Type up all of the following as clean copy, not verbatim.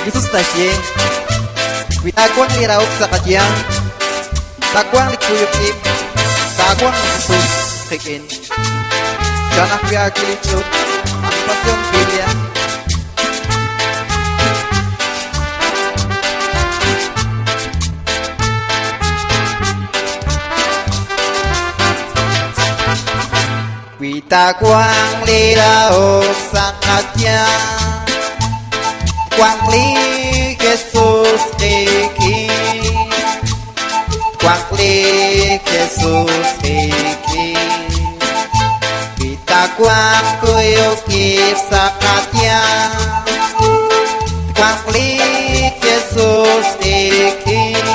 Jesus tasye Winakwang liraok sa kadyang Takwang likuyok ip Takwang Jesus kikin Janak biagilichot Ang pasyong Biblia Wita quang liraok sa kadyang Quang li Jesus kikin Quang li Jesus kikin Kita quang kuyukip sa kadyang Quang li Jesus kikin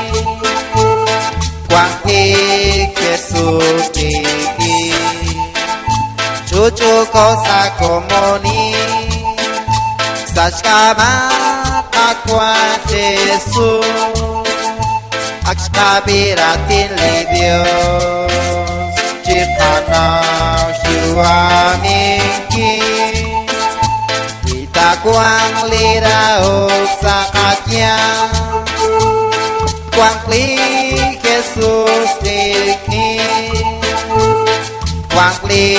Quang li Jesus kikin Cucu ko sa komoni Sashkama takwa Jesus Akshkabiratin libios Ciptanau siwamingki Kita kuang liraok sakatnya Kuang li Jesus diki Kuang li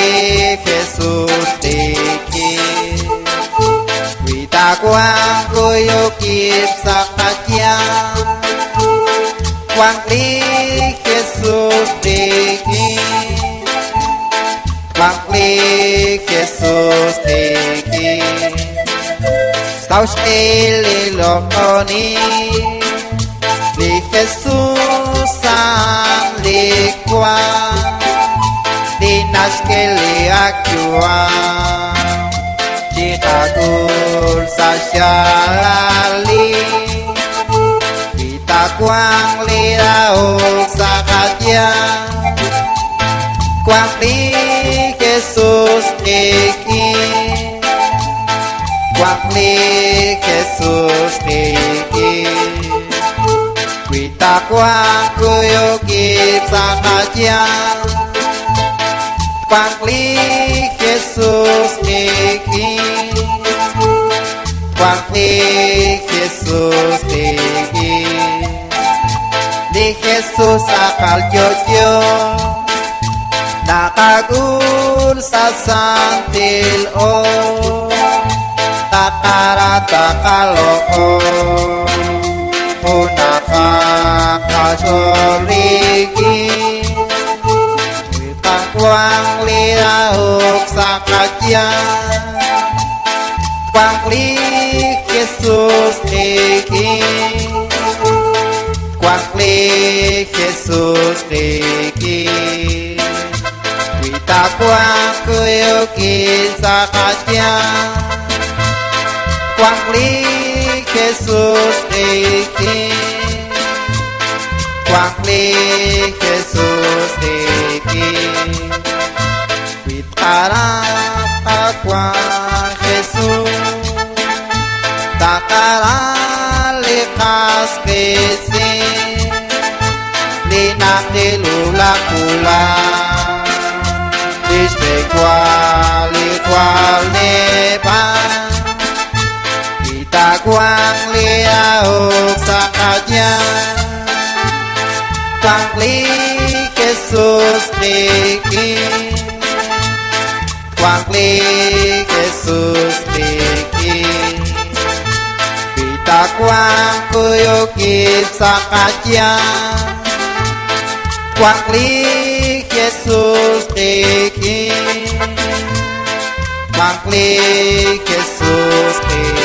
Jesus diki Wita kuang kuyukip sakadyang Kuang li Jesus diki Kuang li Jesus diki Staus ililokoni Li Jesus ang likuang Dinas keliakuang Citatul sasyalali Kita kuang liraok sakadyang Kuang li Jesus diki Kuang li Jesus diki Kita kuang kuyukip sakadyang Kuang li Jesus diki Kuang li Jesus diki Di Jesus akal jojo Nakagul sa santil o Takarata kaloko Punaka kasoligi Kuang liraok sakadyang Kuang li Jesus diki Kuang li Jesus diki Wita kuang kuyukip sakadyang Kuang li Jesus diki Kuang li Jesus diki Witarang kuang Jesus Takaran likas kisin Linak dilulak-ulak Istiqwal iqwal neban Kita kuang liraok sakadyang Kuang li Jesus diki Kuang li Jesus diki Kita kuang kuyukip sakadyang Kuang li Jesus diki Kuang li Jesus diki